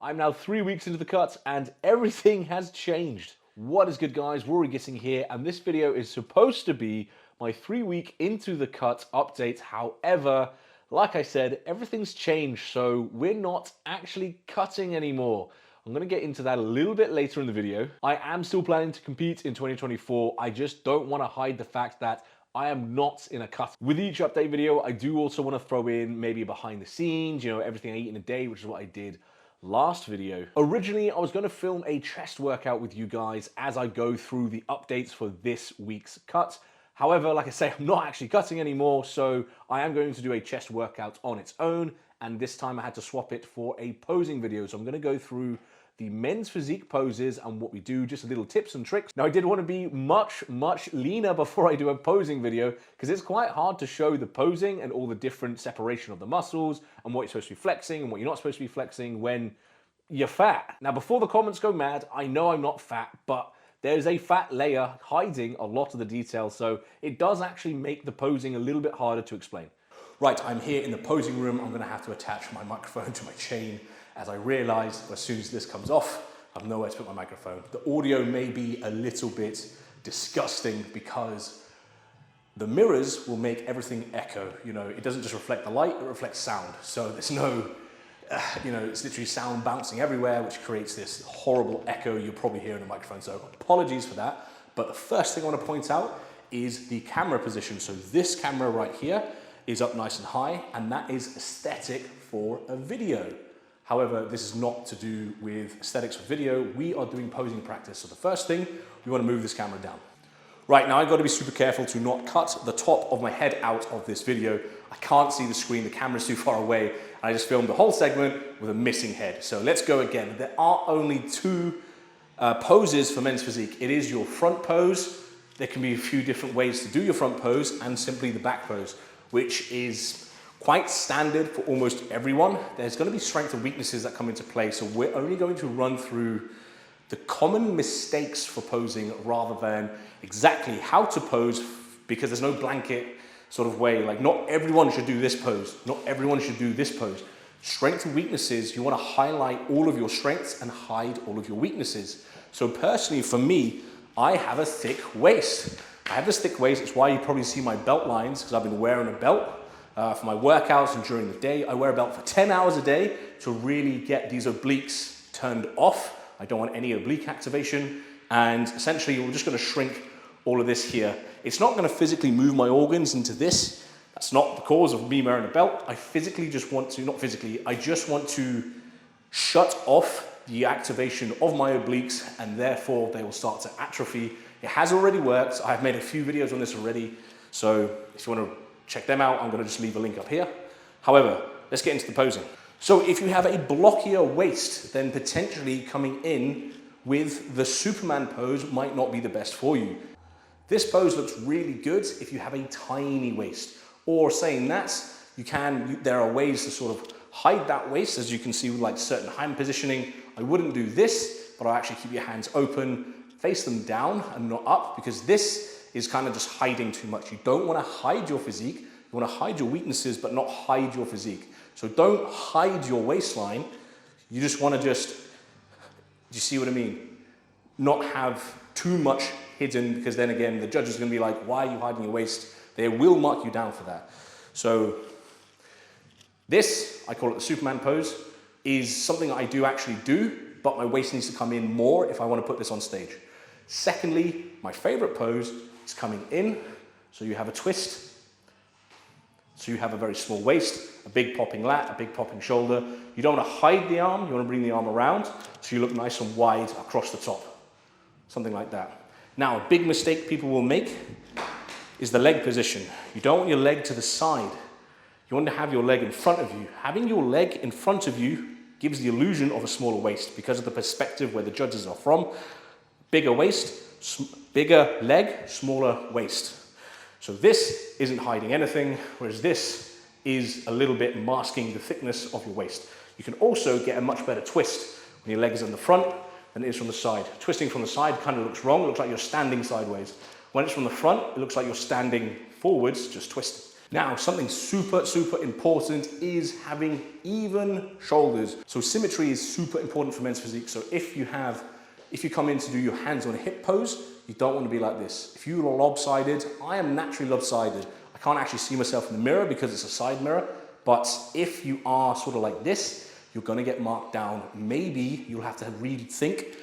I'm now 3 weeks into the cut and everything has changed. What is good, guys? Rory Gissing here, and this video is supposed to be my 3 week into the cut update. However, like I said, everything's changed, so we're not actually cutting anymore. I'm going to get into that a little bit later in the video. I am still planning to compete in 2024. I just don't want to hide the fact that I am not in a cut. With each update video, I do also want to throw in maybe behind the scenes, everything I eat in a day, which is what I did last video. Originally, I was going to film a chest workout with you guys as I go through the updates for this week's cut. However, like I say, I'm not actually cutting anymore, so I am going to do a chest workout on its own, and this time I had to swap it for a posing video. So I'm going to go through the men's physique poses and what we do, just little tips and tricks. Now, I did want to be much leaner before I do a posing video, because it's quite hard to show the posing and all the different separation of the muscles and what you're supposed to be flexing and what you're not supposed to be flexing when you're fat. Now, before the comments go mad, I know I'm not fat, but there's a fat layer hiding a lot of the details, so it does actually make the posing a little bit harder to explain. Right, I'm here in the posing room. I'm going to have to attach my microphone to my chain, as I realize as soon as this comes off, I have nowhere to put my microphone. The audio may be a little bit disgusting because the mirrors will make everything echo. It doesn't just reflect the light, it reflects sound. So there's no, it's literally sound bouncing everywhere, which creates this horrible echo you'll probably hear in the microphone. So apologies for that. But the first thing I want to point out is the camera position. So this camera right here is up nice and high, and that is aesthetic for a video. However, this is not to do with aesthetics for video. We are doing posing practice. So the first thing, we want to move this camera down. Right, now I've got to be super careful to not cut the top of my head out of this video. I can't see the screen, the camera's too far away. And I just filmed the whole segment with a missing head. So let's go again. There are only two poses for men's physique. It is your front pose. There can be a few different ways to do your front pose, and simply the back pose, which is quite standard for almost everyone. There's going to be strengths and weaknesses that come into play, so we're only going to run through the common mistakes for posing rather than exactly how to pose, because there's no blanket sort of way. Like, not everyone should do this pose, not everyone should do this pose. Strengths and weaknesses, you want to highlight all of your strengths and hide all of your weaknesses. So personally, for me, I have a thick waist. I have this thick waist. It's why you probably see my belt lines, because I've been wearing a belt for my workouts and during the day. I wear a belt for 10 hours a day to really get these obliques turned off. I don't want any oblique activation. And essentially, we're just going to shrink all of this here. It's not going to physically move my organs into this. That's not the cause of me wearing a belt. I physically just want to, not physically, I just want to shut off the activation of my obliques, and therefore they will start to atrophy. It has already worked. I've made a few videos on this already. So if you want to check them out, I'm going to just leave a link up here. However, let's get into the posing. So if you have a blockier waist, then potentially coming in with the Superman pose might not be the best for you. This pose looks really good if you have a tiny waist. Or saying that, there are ways to sort of hide that waist, as you can see with like certain hand positioning. I wouldn't do this, but I'll actually keep your hands open, face them down and not up, because this is kind of just hiding too much. You don't want to hide your physique. You want to hide your weaknesses, but not hide your physique. So don't hide your waistline. You just want to do you see what I mean? Not have too much hidden, because then again, the judge is going to be like, why are you hiding your waist? They will mark you down for that. So this, I call it the Superman pose, is something I do actually do, but my waist needs to come in more if I want to put this on stage. Secondly, my favorite pose is coming in. So you have a twist. So you have a very small waist, a big popping lat, a big popping shoulder. You don't want to hide the arm, you want to bring the arm around so you look nice and wide across the top. Something like that. Now, a big mistake people will make is the leg position. You don't want your leg to the side. You want to have your leg in front of you. Having your leg in front of you gives the illusion of a smaller waist because of the perspective where the judges are from. Bigger waist, bigger leg, smaller waist. So this isn't hiding anything, whereas this is a little bit masking the thickness of your waist. You can also get a much better twist when your leg is on the front than it is from the side. Twisting from the side kind of looks wrong. It looks like you're standing sideways. When it's from the front, it looks like you're standing forwards, just twisting. Now, something super, super important is having even shoulders. So symmetry is super important for men's physique. So if you come in to do your hands on a hip pose, you don't want to be like this. If you're lopsided, I am naturally lopsided. I can't actually see myself in the mirror because it's a side mirror. But if you are sort of like this, you're going to get marked down. Maybe you'll have to rethink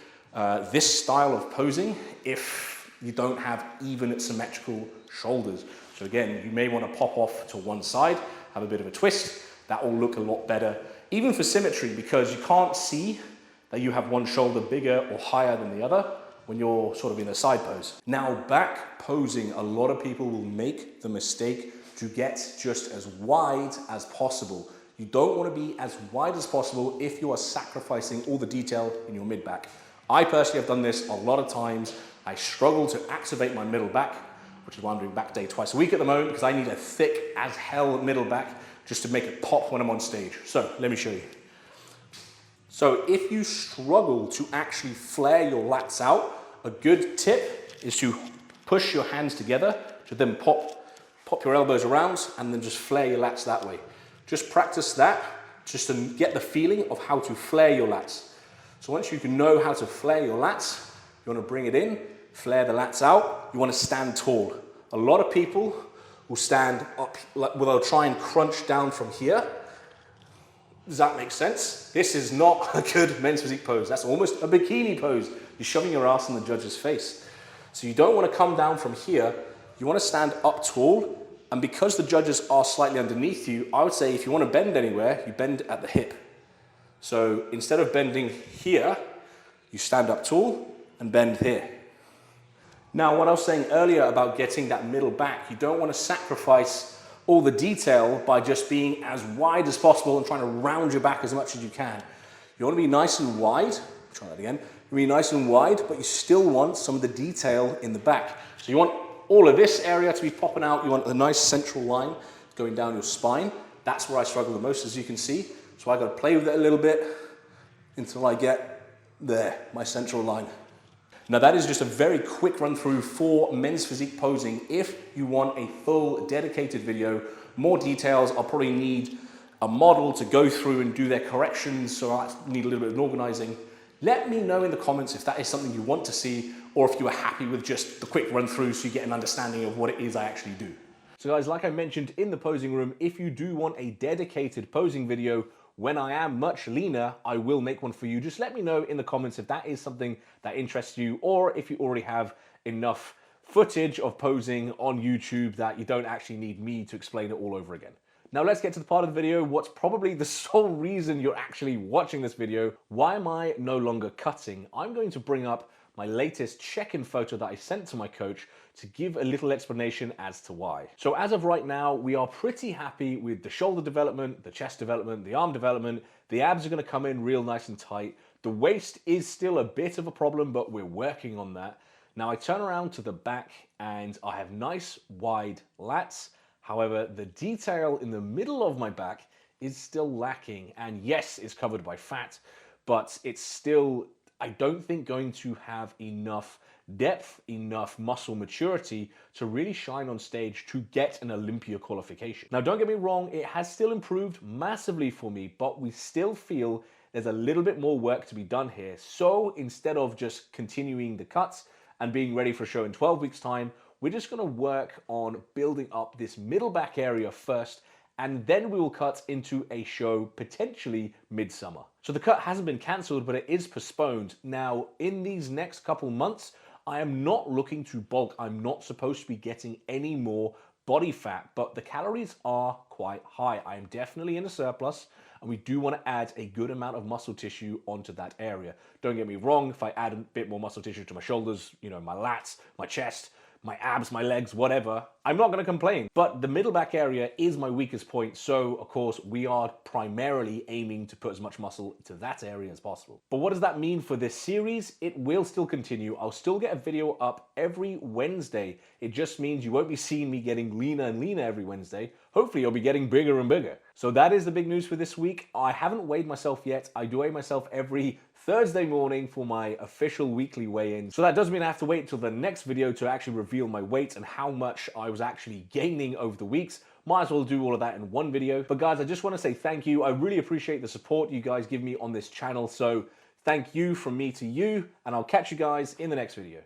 this style of posing if you don't have even symmetrical shoulders. So again, you may want to pop off to one side, have a bit of a twist. That will look a lot better, even for symmetry, because you can't see that you have one shoulder bigger or higher than the other when you're sort of in a side pose. Now, back posing, a lot of people will make the mistake to get just as wide as possible. You don't want to be as wide as possible if you are sacrificing all the detail in your mid-back. I personally have done this a lot of times. I struggle to activate my middle back, which is why I'm doing back day twice a week at the moment, because I need a thick as hell middle back just to make it pop when I'm on stage. So let me show you. So if you struggle to actually flare your lats out, a good tip is to push your hands together to then pop your elbows around and then just flare your lats that way. Just practice that just to get the feeling of how to flare your lats. So once you can know how to flare your lats, you want to bring it in, flare the lats out, you want to stand tall. A lot of people will stand up, well, they'll try and crunch down from here. Does that make sense? This is not a good men's physique pose. That's almost a bikini pose. You're shoving your ass in the judge's face. So you don't want to come down from here. You want to stand up tall. And because the judges are slightly underneath you, I would say if you want to bend anywhere, you bend at the hip. So instead of bending here, you stand up tall and bend here. Now, what I was saying earlier about getting that middle back, you don't want to sacrifice all the detail by just being as wide as possible and trying to round your back as much as you can. You want to be nice and wide. Try that again. You be nice and wide, but you still want some of the detail in the back. So you want all of this area to be popping out. You want a nice central line going down your spine. That's where I struggle the most, as you can see. So I got to play with it a little bit until I get there, my central line. Now that is just a very quick run through for men's physique posing. If you want a full dedicated video, more details, I'll probably need a model to go through and do their corrections, so I need a little bit of organizing. Let me know in the comments if that is something you want to see, or if you are happy with just the quick run through so you get an understanding of what it is I actually do. So guys, like I mentioned in the posing room, if you do want a dedicated posing video, when I am much leaner, I will make one for you. Just let me know in the comments if that is something that interests you, or if you already have enough footage of posing on YouTube that you don't actually need me to explain it all over again. Now let's get to the part of the video, what's probably the sole reason you're actually watching this video. Why am I no longer cutting? I'm going to bring up my latest check-in photo that I sent to my coach to give a little explanation as to why. So as of right now, we are pretty happy with the shoulder development, the chest development, the arm development. The abs are gonna come in real nice and tight. The waist is still a bit of a problem, but we're working on that. Now I turn around to the back and I have nice wide lats. However, the detail in the middle of my back is still lacking. And yes, it's covered by fat, but it's still, I don't think, going to have enough depth, enough muscle maturity to really shine on stage to get an Olympia qualification. Now, don't get me wrong, it has still improved massively for me, but we still feel there's a little bit more work to be done here. So instead of just continuing the cuts and being ready for a show in 12 weeks time, we're just gonna work on building up this middle back area first, and then we will cut into a show potentially midsummer. So the cut hasn't been cancelled, but it is postponed. Now, in these next couple months, I am not looking to bulk. I'm not supposed to be getting any more body fat, but the calories are quite high. I am definitely in a surplus, and we do want to add a good amount of muscle tissue onto that area. Don't get me wrong, if I add a bit more muscle tissue to my shoulders, you know, my lats, my chest, my abs, my legs, whatever, I'm not going to complain. But the middle back area is my weakest point, so of course we are primarily aiming to put as much muscle to that area as possible. But what does that mean for this series? It will still continue. I'll still get a video up every Wednesday. It just means you won't be seeing me getting leaner and leaner every Wednesday. Hopefully you'll be getting bigger and bigger. So that is the big news for this week. I haven't weighed myself yet. I do weigh myself every Thursday morning for my official weekly weigh-in. So that does mean I have to wait till the next video to actually reveal my weight and how much I was actually gaining over the weeks. might as well do all of that in one video. But guys, I just want to say thank you. I really appreciate the support you guys give me on this channel. So thank you from me to you, and I'll catch you guys in the next video.